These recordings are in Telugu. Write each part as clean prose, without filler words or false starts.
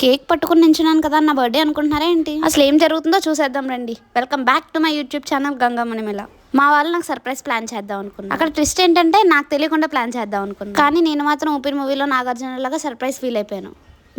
కేక్ పట్టుకుని నించున్నాను కదా నా బర్త్డే అనుకుంటున్నారా ఏంటి? అసలు ఏం జరుగుతుందో చూసేద్దాం రండి. Welcome back to my YouTube channel గంగమ్మనిమిల. మా వాళ్ళు నాకు సర్ప్రైజ్ ప్లాన్ చేద్దాం అనుకున్నా. అక్కడ ట్విస్ట్ ఏంటంటే నాకు తెలియకుండా ప్లాన్ చేద్దాం అనుకున్నా, కానీ నేను మాత్రం ఊపిరి మూవీలో నాగార్జున లాగా సర్ప్రైజ్ ఫీల్ అయిపోయాను.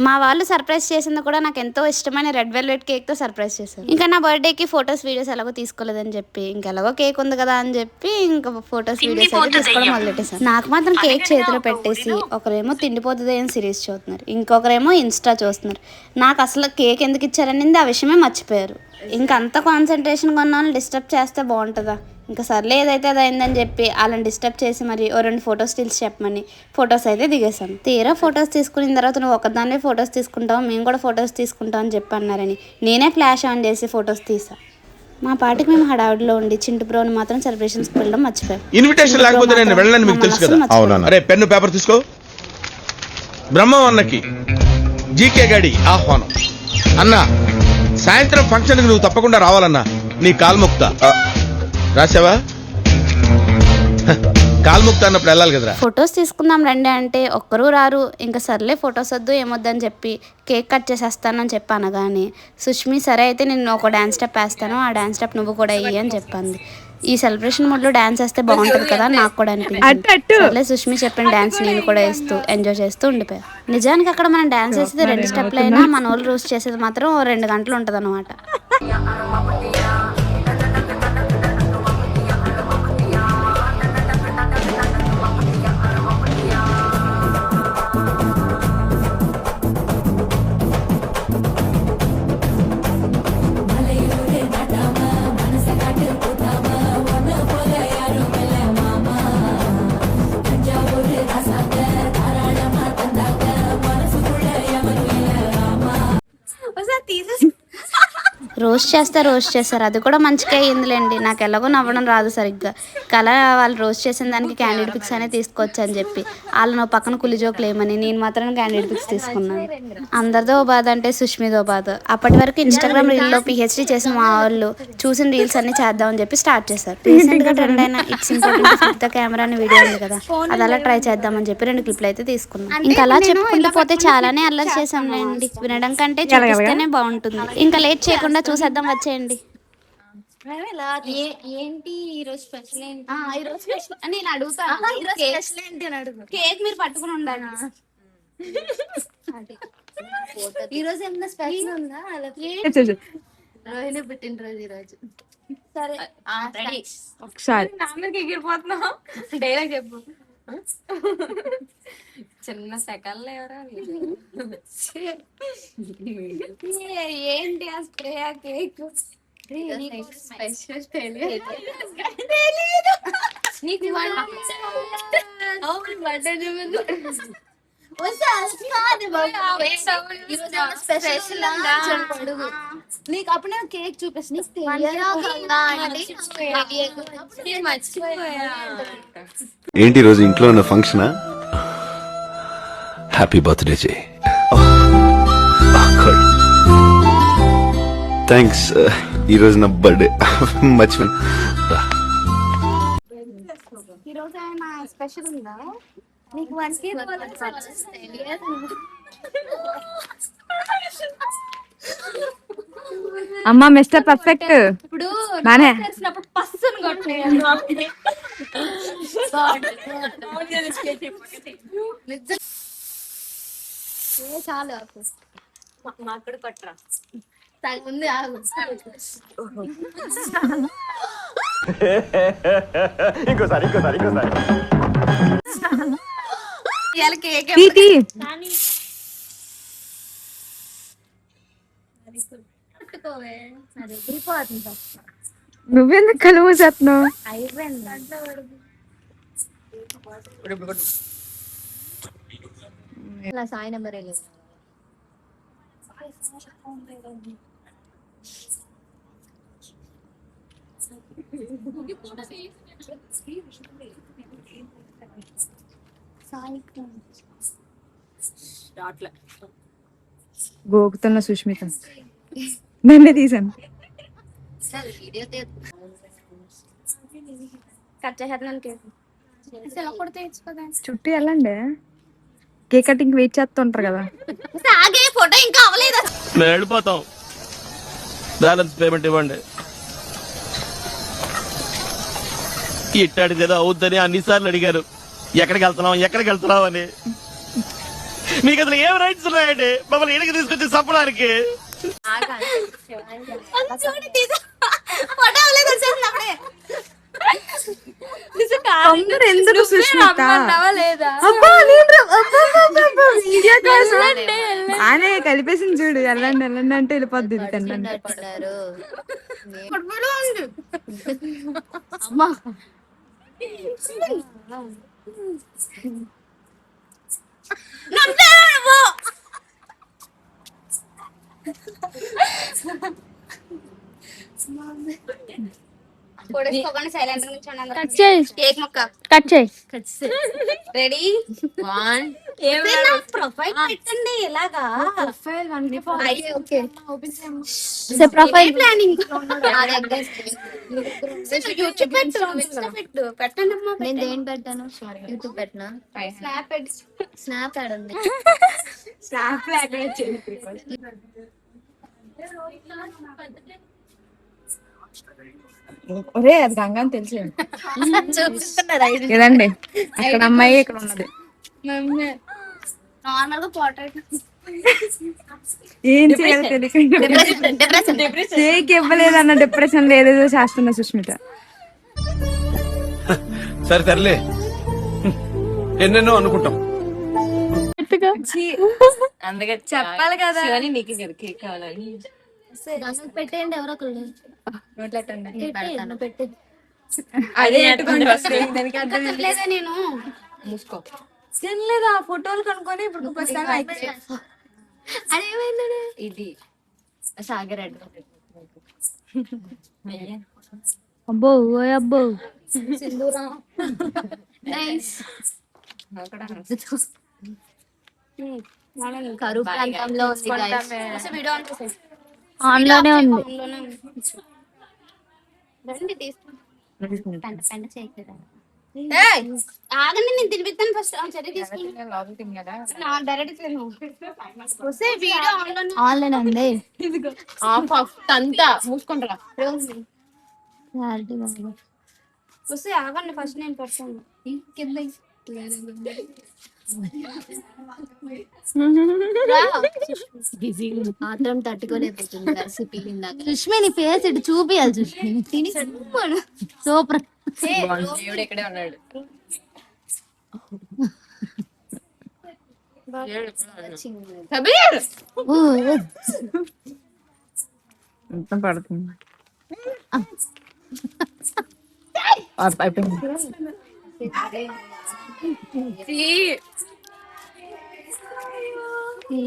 మా వాళ్ళు సర్ప్రైజ్ చేసింది కూడా నాకు ఎంతో ఇష్టమైన రెడ్ వెల్వెట్ కేక్ తో సర్ప్రైజ్ చేశారు. ఇంకా నా బర్త్డేకి ఫొటోస్ వీడియోస్ ఎలాగో తీసుకోలేదని చెప్పి ఇంకెలాగో కేక్ ఉంది కదా అని చెప్పి ఇంకా ఫొటోస్ వీడియోస్ అయితే తీసుకోవడం మొదలెట్టేసాను. నాకు మాత్రం కేక్ చేతిలో పెట్టేసి ఒకరేమో తిండిపోతుంది అని సిరీస్ చూస్తున్నారు, ఇంకొకరేమో ఇన్స్టా చూస్తున్నారు. నాకు అసలు కేక్ ఎందుకు ఇచ్చారనింది ఆ విషయమే మర్చిపోయారు. ఇంకా అంత కాన్సన్ట్రేషన్ కొన్న వాళ్ళని డిస్టర్బ్ చేస్తే బాగుంటుందా? ఇంకా సర్లే ఏదైతే అది అయిందని చెప్పి వాళ్ళని డిస్టర్బ్ చేసి మరి ఓ 2 ఫొటోస్ స్టిల్స్ చెప్పమని ఫొటోస్ అయితే దిగేసాం. తీరా ఫొటోస్ తీసుకున్న తర్వాత నువ్వు ఒకదాన్నే ఫొటోస్ తీసుకుంటావు, మేము కూడా ఫొటోస్ తీసుకుంటాం అని చెప్పి అన్నారని నేనే ఫ్లాష్ ఆన్ చేసి ఫొటోస్ తీసా. మా పాటికి మేము హడావిడిలో ఉండి చింటు బ్రోని మాత్రం సెలబ్రేషన్స్ వెళ్ళడం మర్చిపోయాం. ఇన్విటేషన్ లేకపోతే నేను వెళ్ళాలని మీకు తెలుసు కదా. అరే పెన్ను పేపర్ తీసుకో. బ్రహ్మం అన్నకి జీకే గాడి ఆహ్వానం. అన్నా సాయంత్రం ఫంక్షన్ కి నువ్వు తప్పకుండా రావాలన్నా. నీ కాల్ముక్త రాసావా? కాల్ముక్త అన్నప్పుడు వెళ్ళాలి కదరా. ఫొటోస్ తీసుకుందాం రండి అంటే ఒక్కరూ రారు. ఇంకా సర్లే ఫొటోస్ వద్దు ఏమొద్దని చెప్పి కేక్ కట్ చేసేస్తానని చెప్పి అనగానే సుష్మి సరే అయితే నేను ఒక డాన్స్ స్టెప్ వేస్తాను, ఆ డాన్స్ స్టెప్ నువ్వు కూడా వెయ్యి అని చెప్పింది. ఈ సెలబ్రేషన్ మూడ్ లో డాన్స్ వేస్తే బాగుంటుంది కదా నాకు కూడా అనిపించింది. సర్లే సుష్మి చెప్పిన డాన్స్ నేను కూడా వేస్తూ ఎంజాయ్ చేస్తూ ఉండిపోయా. నిజానికి అక్కడ మనం డాన్స్ వేసేది 2 స్టెప్లు అయినా మన వాళ్ళు రోజు చేసేది మాత్రం 2 గంటలు ఉంటుంది అనమాట. రోస్ట్ చేస్తారు, అది కూడా మంచిగా అయ్యిందిలేండి. నాకు ఎలాగో నవ్వడం రాదు సరిగ్గా. కల వాళ్ళు రోస్ట్ చేసిన దానికి క్యాండిడ్ పిక్స్ అనే తీసుకోవచ్చు అని చెప్పి వాళ్ళని పక్కన కులి జోకులు ఏమని నేను మాత్రం క్యాండిడ్ పిక్స్ తీసుకున్నాను. అందరిదో బాధ అంటే సుష్మిదో బాధ. అప్పటి వరకు ఇన్స్టాగ్రామ్ రీల్లో పిహెచ్డీ చేసిన మా వాళ్ళు చూసిన రీల్స్ అన్ని చేద్దామని చెప్పి స్టార్ట్ చేశారు. రీసెంట్ గా ట్రెండ్ అయిన ఇట్స్ ఇంపార్టెంట్ ద కెమెరా అనే వీడియో ఉంది కదా, అది అలా ట్రై చేద్దామని చెప్పి 2 క్లిప్లు అయితే తీసుకున్నాం. ఇంకా అలా చెప్పుకుంటూ పోతే చాలానే అల్లరి చేసాంలేండి. వినడం కంటే చూపిస్తేనే బాగుంటుంది. ఇంకా లేట్ చేయకుండా చూసేద్దాం, వచ్చేయండి. ఏంటి ఈరోజు స్పెషల్ ఏంటి? ఈరోజు స్పెషల్ నేను అడుగుతాను. కేక్ మీరు పట్టుకుని ఉండాలి. ఈరోజు ఏమన్నా స్పెషల్ ఉందా? రోహిణి పుట్టినరోజు ఈరోజు. సరే ఒకసారి ఎగిరిపోతున్నావు. డైలాగ్ చెప్పు. చిన్న సెకండ్లు ఎవరా ఏంటి ఆ స్ప్రే ఆ కేక్ నీకు బర్త్డే నీకు అప్పుడు నేను కేక్ చూపిస్తాను. ఏంటి రోజు ఇంట్లో ఉన్న ఫంక్షనా? హ్యాపీ బర్త్డే జే. థ్యాంక్స్. ఈరోజు నా బర్త్డే మర్చిపోయాను. ఈరోజు ఏమైనా స్పెషల్ ఉందా నీకు? అమ్మా మిస్టర్ పర్ఫెక్ట్. ఇప్పుడు బానే పస్సును చాలు మాకు కొట్టరా ముందు ఆగు. ఇంకోసారి నువ్వెందుకు కలువ చేస్తున్నావు? సాయి నెంబర్ గోకుతున్న సుష్మిత నన్నే తీసాను. చుట్టూ వెళ్ళండి. కేక్ కటింగ్ వెయిట్ చేస్తుంటారు కదా. ఫోటో ఇంకా మేము వెళ్ళిపోతాం, బ్యాలెన్స్ పేమెంట్ ఇవ్వండి. ఇట్టాడిది ఏదో అవుద్దని అన్నిసార్లు అడిగారు, ఎక్కడికి వెళ్తున్నాం అని. మీకు అసలు ఏం రైట్స్ ఉన్నాయండి మమ్మల్ని ఇంటికి తీసుకొచ్చి చంపడానికి? అందరూ ఎందుకు సుష్మిత లేదా ఆనే కలిపేసింది చూడు, వెళ్ళండి వెళ్ళండి అంటే వెళ్ళిపోద్ది ఇది తినండి. అమ్మా సైలెంట్ కేక్ మొక్క కట్ చేయి. రెడీ ప్రొఫైల్ పెట్టండి ఇలాగా ప్రొఫైల్ ప్లానింగ్ యూట్యూబ్ పెట్టు పెట్టండి అమ్మా. నేను దేని పెట్టాను? యూట్యూబ్ పెట్టినా? స్నాప్ పెట్టు. స్నాప్ యాడ్ ఉంది. ఒరే అది గంగా అని తెలిసి చూపిస్తున్నారు ఏదండి అక్కడ అమ్మాయి ఇక్కడ ఉన్నది. నార్మల్ గా పోర్ట్రేట్ ఏం చేయాలో తెలియక కేక్ ఇవ్వలేదు అన్న డిప్రెషన్ లేదేదో చేస్తున్నా సుష్మిత. సరే తరలే, ఎన్నెన్నో అనుకుంటాం. చెప్పాలి కదా. గంగకు పెట్టేయండి ఎవరో ఒకళ్ళు. పెడతాను. పెట్టు. అదే లేదా నేను తినలేదు ఆ ఫోటోలు కనుక్కొని ఇప్పుడు అదేమైంది? ఇది సాగర్ అడ్డు. అబ్బో అబ్బో కరువు ప్రాంతంలో ఉంది guys. వీడియో ఆన్ చేసేసి ఆన్లోనే ఉంది. రండి తీసుకుంటా. పెంట చేయట్లేదా? ఆగండి నేను తినిపిస్తాను ఫస్ట్. సరే తీసుకుంటా డైరెక్ట్ వీడియో ఆన్లోనే ఆన్లైన్ ఉంది. అంతా మూసుకుంటారా వస్తే ఆగండి ఫస్ట్ నేను పర్సన్ కింద మాత్రం తట్టుకోలేకపోతుంది రెసిపీ ఇందాక. సుష్మి నీ ఫేస్ ఇటు చూపియాలి. సుష్మి తిని సూపర్. ఇక్కడే ఉన్నాడు. మొత్తం పడుతుంది.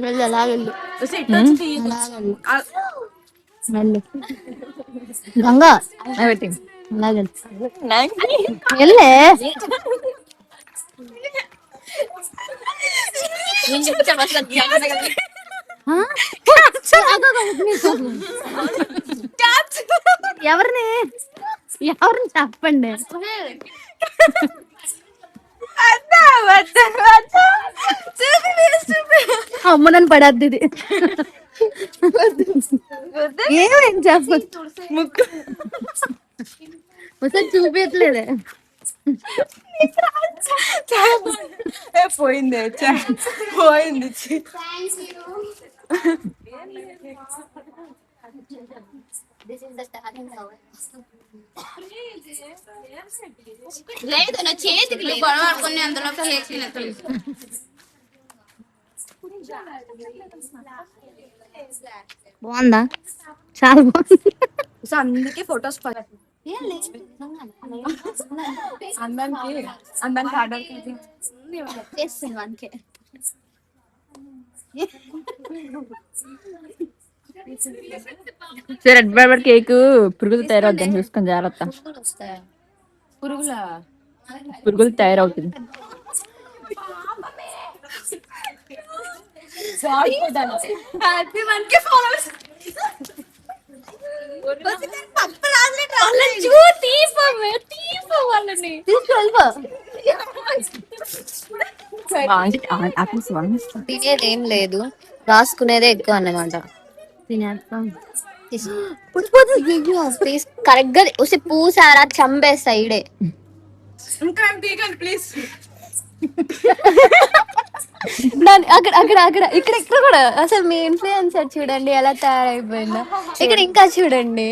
వెళ్ళు అలా వెళ్ళు. వెళ్ళు గంగా అలా వెళ్ళు. వెళ్ళే ఎవరిని చెప్పండి. అమ్మ నన్ను పడద్దు ఇది. ఏమేం చెప్ప ఒకసారి చూపించలేదే. పోయింది పోయింది. లేదు నా చేతికి గొడవ ఆడుకుని అందులో కేక్ తినట్లేదు. బాగుందా? చాలా బాగుంది. అందుకే ఫొటోస్ అందానికి ఆర్డర్ చేస్తాను అందుకే. రెడ్ వెల్వెట్ కేక్ పురుగులు తయారవుతుంది చూసుకొని జాగ్రత్త. పురుగులు తయారవుతుంది. తినేది ఏం లేదు, రాసుకునేదే ఎక్కువ అన్నమాట. కరెక్ట్ గా ఉసి పూసారా చంపేస్తా ఇడే. ఇంకా ప్లీజ్. అక్కడ అక్కడ అక్కడ ఇక్కడ ఇక్కడ కూడా అసలు మీ ఇన్ఫ్లుయెన్సర్ చూడండి ఎలా తయారైపోయిందో. ఇక్కడ ఇంకా చూడండి.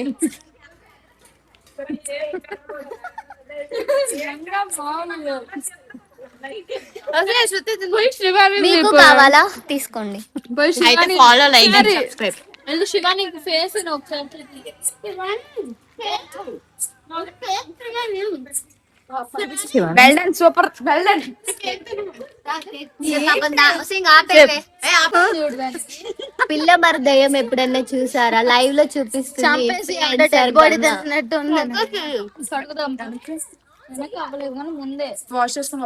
మీకు కావాలా తీసుకోండి. Follow like subscribe. Shivani face ఒకసారి well done, super, well done. పిల్ల మరి దయ్యం ఎప్పుడన్నా చూసారా? లైవ్ లో చూపిస్తుంది. ముందే వాష్ చేస్తాం.